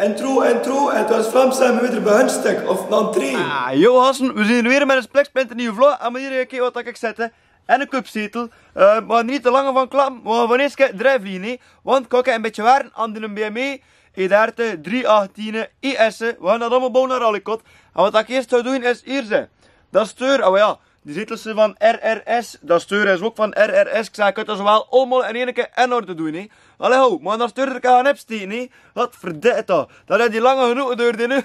Intro, en het was Vlaams en we weer bij hun stuk, of een entree. Yo gasten, we zijn weer met een spliksplinter nieuwe vlog. En maar hier kijken wat ik zet. En een cupzetel. We gaan niet te lang van klappen. We gaan eerst drijven vliegen. Want ik ga een beetje waren aan de BMW E30 318 IS. We gaan dat allemaal bouwen naar Rallycot. En wat ik eerst zou doen is hier zijn. Dat steur, oh ja, die zetels zijn van RRS. Dat steur is ook van RRS. Ik zeg, ik kan dat zowel allemaal in één keer in orde doen. He. Allee ho, maar dat steur er kan opsteken. He. Wat verdikt dat. Dat is die lange genoeg deur nu.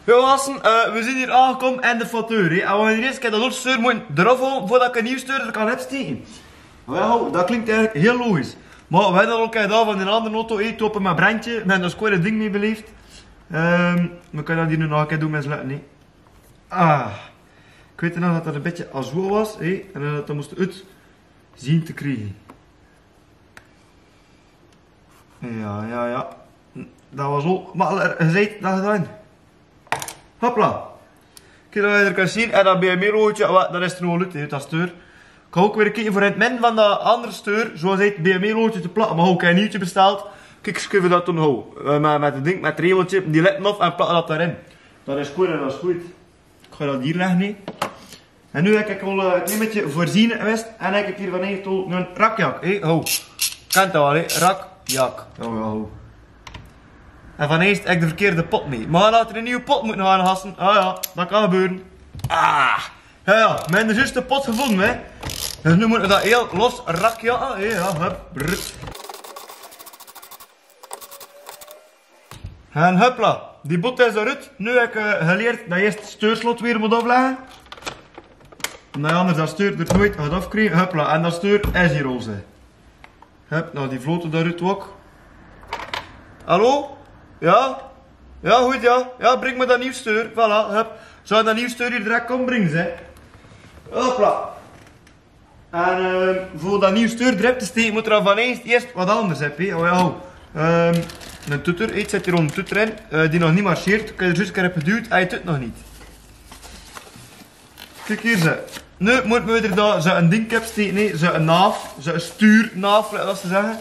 Yo gasten, we zijn hier aangekomen in de facteur. En we gaan hier eerst dat steur moeten eraf halen voordat ik een nieuw steur er kan opsteken. Wel, dat klinkt eigenlijk heel logisch. Maar we hebben al een dag van een andere auto, toppen met brandje. We hebben daar square ding mee beleefd. We kunnen dat hier nu nog een keer doen met z'n lukken. Ik weet nog dat dat een beetje als zo was. En dat moest uit zien te krijgen. Ja. Dat was al makkelijker gezegd dan gedaan. Hopla. Kijk dat je er kan zien. En dat BMW-logootje, dat is er nog uit, dat steur. Ik ga ook weer kijken voor in het midden van dat andere steur, zoals het BMW-logootje te plakken. Maar ook een nieuwtje besteld. Kijk, schuiven dat toen houden. Met het ding, met het regeltje, die letten af en plakken dat daarin. Dat is goed en dat is goed. Ik ga dat hier leggen. En nu heb ik al een klein beetje voorzien geweest. En heb ik hier van eigenlijk een rakjak. Kent dat wel, rakjak. En van eerst heb ik de verkeerde pot mee. Maar laten we een nieuwe pot moeten gaan gasten. Ja, dat kan gebeuren. We hebben de juiste pot gevonden, hè. Dus nu moeten we dat heel los rakjakken. En hupla, die bot is eruit. Nu heb ik geleerd dat je eerst het steurslot weer moet afleggen. Omdat je anders dat steur er nooit gaat afkrijgen. Hupla, en dat steur is hier al. Hup, nou die vloten daaruit ook. Hallo? Ja? Ja, goed ja. Ja, breng me dat nieuw steur. Voilà, hup. Zou dat nieuw steur hier direct komen brengen, hè? Hopla. En voor dat nieuw steur erop te steken moet er van eerst wat anders hebben. Een toeter, iets zit hier onder een toeter in, die nog niet marcheert. Ik heb er juist een keer geduwd en je doet het nog niet. Kijk hier ze. Nu moeten we er daar een ding op steken, nee, een naaf, een stuurnaaf, dat ze zeggen.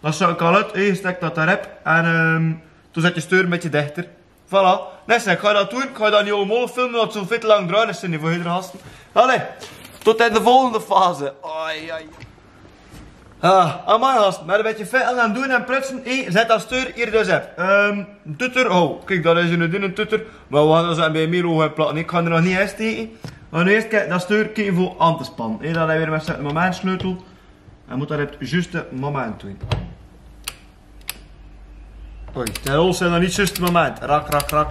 Dat zou ik al uit, je steekt dat daarop en toen zet je steur een beetje dichter. Voilà. Nee, ik ga dat doen, ik ga dat niet allemaal filmen, want het zo veel te lang draaien is niet voor iedere gasten. Allee, tot in de volgende fase. Amai gasten, met een beetje vet gaan doen en prutsen, zet dat steur hier dus op. Tutter, kijk dat is een tutter, maar we gaan dat zo bij Milo gaan plakken, ik ga er nog niet in steken. Maar nu eerst kijk, dat steur kijken voor aan te spannen. Dan heb je weer met een momentsleutel en moet dat op het juiste moment doen. Oei, de rol zijn nog niet het juiste moment. Rak.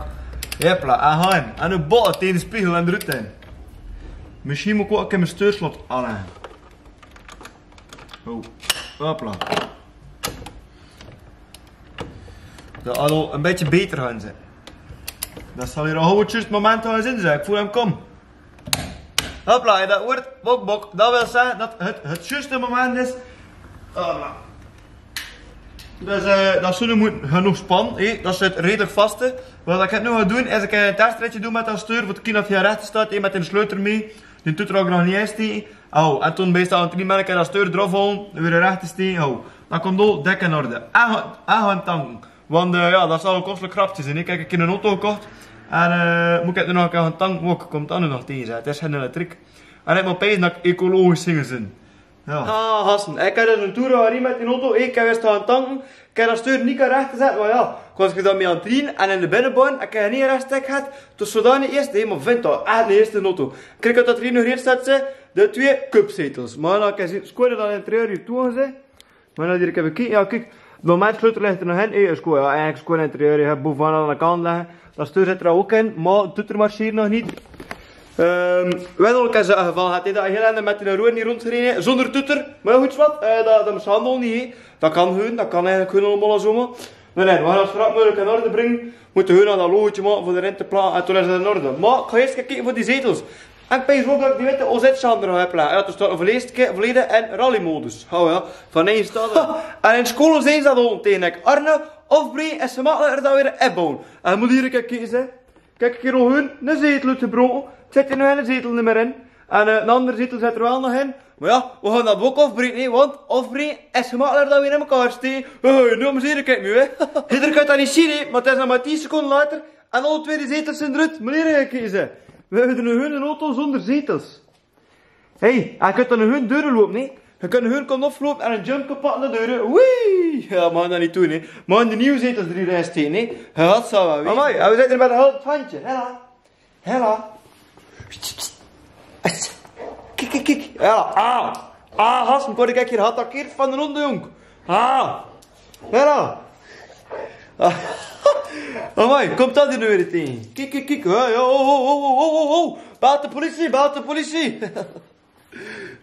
Jepla, en gaan. En een bot tegen de spiegel en eruit in. Misschien moet ik ook een mijn steurslot aanleggen. Hopla. Dat zal al een beetje beter gaan zijn. Dat zal hier al het juiste moment gaan zijn, zeg. Ik voel hem kom. Hopla, dat wordt bok. Dat wil zeggen dat het juiste moment is. Hopla. Dus dat zullen we genoeg spannen, dat zit redelijk vast. Wat ik nu ga doen is een testritje doen met dat steur, voor de kind dat hij recht staat, met een sleutel mee. Die doet er ook nog niet in steken. En toen bij staan 3 minuten dat steur eraf halen, weer recht te steken. Dat komt al dik in orde. En gaan tanken. Want dat zal een kostelijk grapje zijn. Ik heb een auto gekocht en moet ik er nog een keer gaan tanken, ook komt dat nu nog tegen. Het is geen elektriek. En ik moet pijzen dat ik ecologisch zingen zijn. Gasten, ik heb dus een tour gehad met die auto, ik heb eerst gaan tanken, ik heb dat steur niet recht zetten, maar ja, ik was dan mee aan het trainen en in de binnenbaan, ik heb niet recht stek gehad, dus zodanig eerst, maar vind dat echt de eerste auto. Kijk dat er hier nog eerst staat, de 2 cupzetels, maar dan kan je zien, scoorde dat in het interieur hier toe gezegd, maar dan hier ik heb gekeken, ja kijk, de momentsleutel ligt er nog in, eigenlijk scoorde in het interieur, je hebt bovenaan aan de kant leggen, dat steur zit er ook in, maar het doet er marcheert nog niet. Wel ook in zijn geval gaat hij dat heel erg met de roer niet rondgereden zonder toeter, maar goed wat, dat is handel niet, dat kan gewoon, dat kan eigenlijk gewoon allemaal zomaar. Nee, we gaan dat straks mogelijk in orde brengen, moeten we gewoon aan dat logootje maken voor de rente platen en toen is het in orde. Maar ik ga eerst kijken voor die zetels. En ik weet ook dat ik die witte OZ-schander ga plaatsen. Ja, er staat een volledig in rallymodus. Van één staat en in school zijn ze dat al tegen ik. Arne of Bree is ze makkelijker dan weer opbouwen. En moet hier kijken, kijk hier al hun, een zetel uitgebroken. Het zit er nog een zetel niet meer in. En een andere zetel zit er wel nog in. Maar ja, we gaan dat ook afbreken, hè, want afbreken is gemakkelijker dan weer in elkaar steken. Hey, nu maar zeker, kijk nu, hè. Iedereen kan dat niet zien, hè, maar het is nog maar 10 seconden later en alle twee de zetels zijn eruit. Meneer, kijk eens, hè. We hebben een auto zonder zetels. Hé, je kunt dan een deuren lopen, hè. Je kunt een komen oplopen en een jump kapot naar de deuren. Wee! Ja, we gaan dat niet doen, hè. We gaan de nieuwe zetels erin steken, hè. Je gaat zo wel, weet. Amai, en we zitten er met een half handje. Hela. Hela. Kijk, kijk. Hela. Gasten, kon ik hier geattaqueerd van de ronde, jong. Hela. Amai, komt dat hier nu weer tegen? Kijk. Hey, oh. Belt de politie.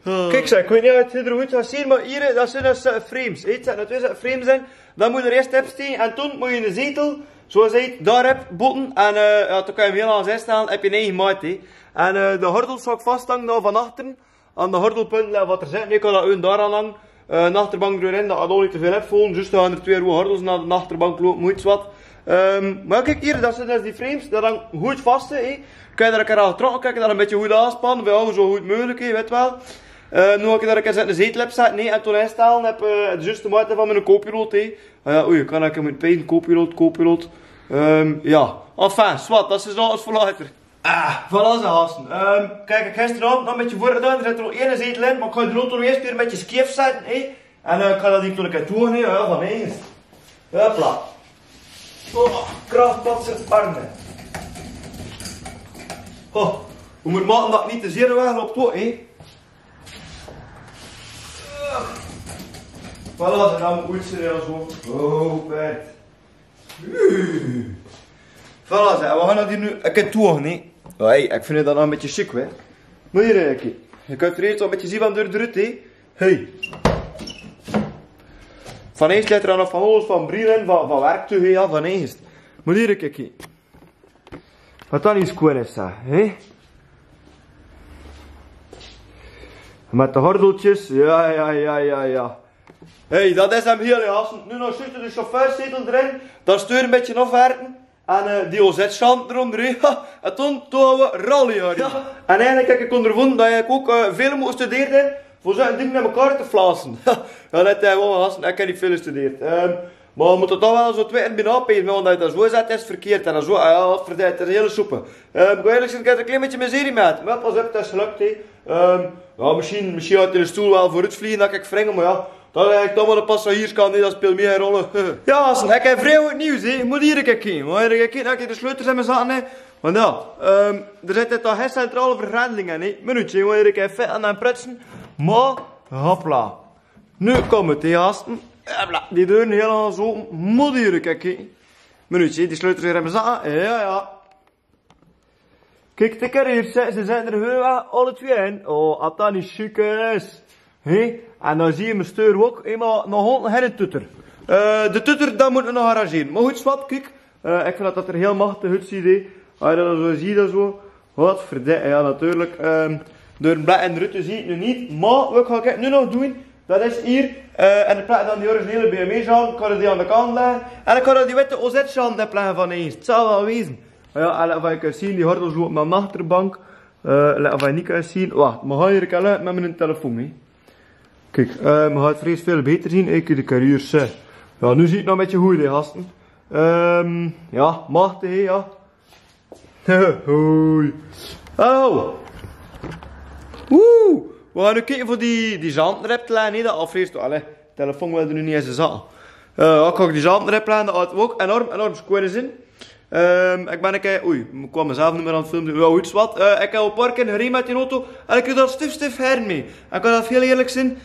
Kijk zeg, ik weet niet of je het er goed gaat zien, maar hier, dat zijn dus frames. Het zijn twee frames zijn, dan moet je er eerst opsteken en toen moet je een zetel, zoals je het daar hebt, botten. En ja, dan kan je hem heel aan zes stellen, heb je een eigen maat. En de gordels zal ik vasthangen nou van achteren, aan de gordelpunten wat er zit. Nu kan dat een daar aan hangen, een achterbank erin, dat al niet te veel hebt volgen. Dus dan gaan er twee gordels naar de achterbank lopen, moet iets wat. Maar kijk hier, dat zijn dus die frames, dat hangt goed vast. Kan je daar een keer aan getrokken, kan je dat een beetje goed aanspannen, bij jou zo goed mogelijk, weet wel. Nu ga ik daar een keer een zetel op zetten, en toen instellen heb de juiste maat van mijn co-piloot. Oei, kan ik hem met pijn, co-piloot. Ja, enfin, zwart, dat is alles voor later. Voilà, ze gasten. Kijk, ik gisteravond nog een beetje voorgedaan, er zit er nog één zetel in, maar ik ga de auto eerst weer een beetje scheef zetten. En ik ga dat hier toen een keer doen, ja, van eigens. Hopla. Krachtpatser armen. We moeten maken dat ik niet te zeer wegloopt hoor, Voilà, ze gaan goed serieus zo. Bed. Voilà, we gaan dat hier nu een keer toegen, ik vind dat nog een beetje chic, hè. Maar hier, je kunt er eerst al een beetje zien van de eruit, Hey. Van eerst ligt er dan nog van alles, van brillen, van werktuigen, ja, van eerst. Maar hier, kijk. Wat dan is cool is dat, Met de gordeltjes, ja. Hey, dat is hem heel, gasten. Nu nog zitten de chauffeurzetel erin, dan stuur een beetje afwerken. En die OZ-schant eronder, En toen gaan we rally, ja. En eigenlijk heb ik ondervonden dat ik ook veel moet studeren voor zo'n ding met elkaar te flassen. Ja, dat is gewoon, gasten, ik heb niet veel gestudeerd. Maar we moeten toch wel zo twee binnen opeten, want dat je dat zo zet is verkeerd. En dan zo, ja, het is een hele soepen. Ik ga eerlijk zeggen, ik heb een klein beetje miserie met. Maar pas op, het is gelukt, Ja, misschien had je de stoel wel vooruit vliegen dat ik wringen, maar ja. Dat is toch wel een passagierskant, dat speelt meer een rol. Ja, gasten, ik heb vrij goed nieuws, Je moet hier kijken. Maar hier kijken, dat ik de sleutels in mijn zaten, Want ja, er zit toch geen centrale vergrendeling in, Minuutje, moet hier even vet aan en prutsen. Maar, hopla. Nu komt het, gasten. Die deuren helemaal zo, moet hier kijken. Minuutje, die sleutels weer in mijn zaten. Ja. Kijk, hier, ze zijn er heel alle twee in. Oh, als dat niet chic is. En dan zie je mijn steur ook, maar nog geen tutter. De tutter, dat moet we nog arrangeren. Maar goed, zwart, kijk. Ik vind dat er heel machtig uitziet, Als je dat zo ziet, dat zo. Wat verdikken, ja, natuurlijk. Door een blad en rutte zie je het nu niet. Maar wat ga ik nu nog doen? Dat is hier. En in plaats van die originele BMW-schand, kan je die aan de kant leggen. En dan kan je die witte OZ-schand leggen van eens. Het zal wel wezen. Ja, en wat je kunt zien, die gordels lopen naar de achterbank. Wat je niet kunt zien. Wacht, maar ga hier uit met mijn telefoon, Kijk, we gaan het vrees veel beter zien. Ik de carrières. Ja, nu zie je het nog een beetje goed, gasten. Ja, machtig, ja. Hoi. Hallo. Woe. We gaan nu kijken voor die zandenreplijn, dat afvreest. Allee, de telefoon wil er nu niet eens zaten. Ik ga die zandenreplijn, dat had ook enorm square in. Ik ben een keer, ik kwam mezelf niet meer aan het filmen, ja, iets wat. Ik heb al een paar keer gereden met die auto en ik heb daar stif her mee. En ik kan dat veel eerlijk zijn,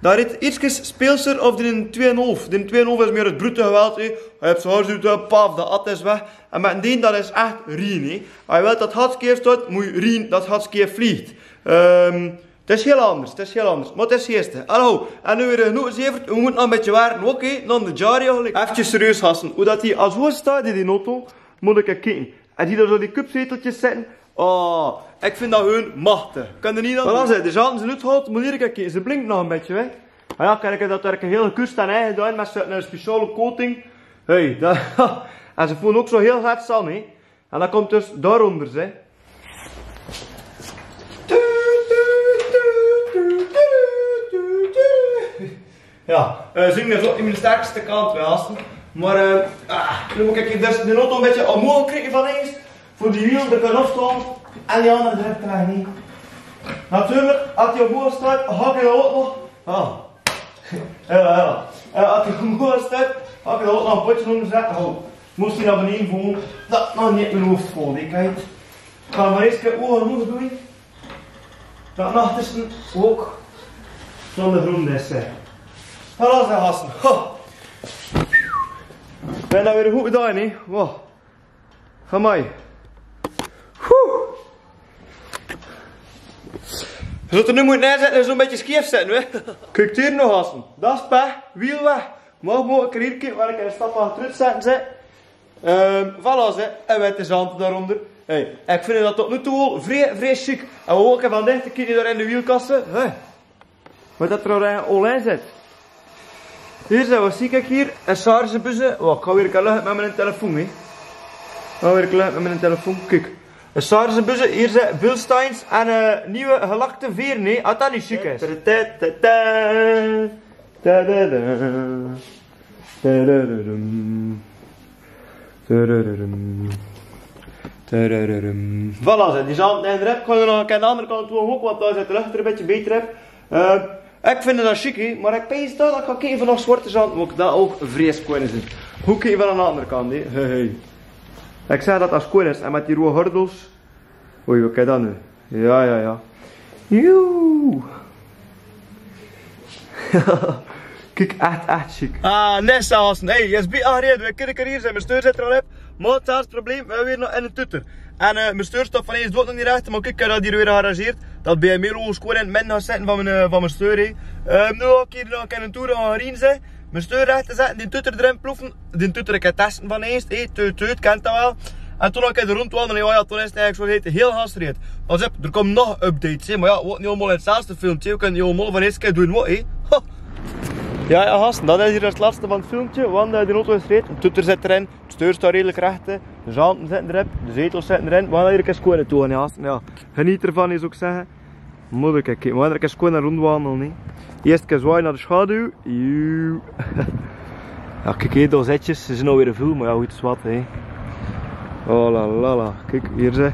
daar rijdt iets speelser of die 2,5. Die 2,5 is meer het brute geweld, Je hebt zo'n hard paf, dat at is weg. En met een dat is echt rien, Als je wilt dat het hartskier staat, moet je rien dat het hartskier vliegt. Het is heel anders, maar het is geestig. Hallo, en nu weer genoeg zeverd, we moeten nog een beetje werken, oké, dan de jar eigenlijk. Even serieus, gasten, hoe dat die als hoog staat in die auto, moet ik kijken. En die daar zo die cupzeteltjes zitten, ik vind dat gewoon machtig. Kan er niet aan doen. De zaten zijn uitgehaald, moet hier kijken, ze blinkt nog een beetje, hè. Ja, kijk, dat er een hele kust aan eigen gedaan met een speciale coating. Hey, dat, en ze voelen ook zo heel hard staan, hè. En dat komt dus daaronder, hè. Ja, zingen is ook niet mijn sterkste kant, gasten. Maar nu moet ik dus de auto een beetje omhoog krijgen van eens. Voor die wiel, de kan afstaan. En die andere druk krijgen niet. Natuurlijk, als hij omhoog staat, hak je ook nog. Als hij omhoog staat, hak je ook nog een potje onder zetten. Moest hij naar beneden voelen, dat nog niet mijn hoofd vol. Kijk. Ik ga maar eens een keer ogen omhoog doen. Dat nachtussen ook van de groen is. Hallo zeg gasten. Ben dat weer goed gedaan, hè? Wow. Ga maar. Je zult er nu moeten neerzetten en zo'n beetje scheef zetten, hè? Kijk hier nog, gasten. Dat is pech, wiel weg. Mag ik hier kijken waar ik een stap achteruit zetten zit. Voilà, hè. En met de zand daaronder. Hey, ik vind dat tot nu toe vrij chic. En we ook van dicht, kijk je daar in de wielkasten. Hey. Wat dat er al online zit. Hier zijn we, zie ik hier, een chargebussen. Oh, ik ga weer luchten met mijn telefoon, hè. Kijk. Een chargebussen, hier zijn Bilsteins en een nieuwe gelakte veer, nee, als dat niet chic is. Voilà, die zand en rep. Ik ga er nog aan de andere kant toe ook, want daar zit de lucht er een beetje beter op. Ik vind dat chic, hè, maar ik pees dat ik ga kijken van nog zwarte zand, moet ik dat ook vrees kunnen zien. Hoe kijk je van aan de andere kant, hè? Hey. Ik zeg dat als kool is en met die rode gordels. Oei, wat kijk dat nu? Ja. Joe. Kijk, echt chic. Nee, Sassen. Hey, je is bij aangereden. We kunnen hier zijn. Mijn steur zit er al op. Maar het is het probleem, we hebben weer nog in een tutter. En mijn steurstop van eens doet nog niet recht, maar kijk, ik heb dat hier weer gearrangeerd. Dat bij mij gewoon in het midden gaat zitten van mijn steur. Nu ga ik hier nog een toer gaan rijden. Mijn steur recht te zetten, die tutter erin ploffen. Die tutter ik testen van eens. Teut, kent dat wel. En toen ik de rondwandelen, ja, toen is het eigenlijk zo heel gestreden. Als er komen nog updates, maar ja, het wordt niet allemaal in hetzelfde filmpje. We kunnen niet allemaal van eens keer doen, wat, hè. Ja, gasten, dat is hier het laatste van het filmpje, want de auto is reed, de toeter zit erin, de steur staat redelijk recht, de zanten zitten erop, de zetels zitten erin. We gaan hier een keer toe, gasten. Ja, geniet ervan, zou ik zeggen. Moet ik kijken, we gaan er een keer naar rondwandelen. Eerst een keer zwaaien naar de schaduw. Ja, kijk hier, de zetjes, ze zijn alweer een veel, maar ja, goed is wat, hè. Oh la la la, kijk hier zeg.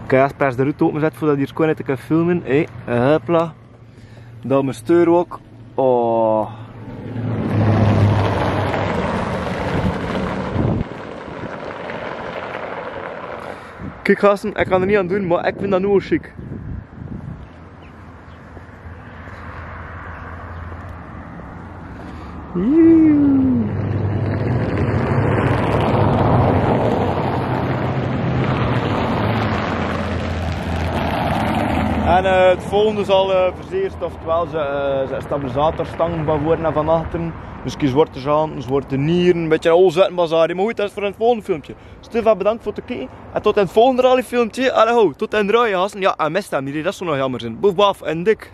Ik ga eerst de route openzetten voordat je hier gewoon kan filmen. Hé, hupla. Dan mijn steur ook. Oh. Kijk gasten, ik kan er niet aan doen, maar ik vind dat nu al chic. En het volgende zal verzeerd, oftewel ze stabilisatorstang van voor en van achteren. Misschien zwarte zanten, zwarte nieren, een beetje een olzettenbazaar. Maar goed, dat is voor het volgende filmpje. Stefan, bedankt voor het kijken. En tot in het volgende rally filmpje. Allee, tot in de rij, gasten. Ja, en mist hem niet, dat zou nog jammer zijn. Boef, baf en dik.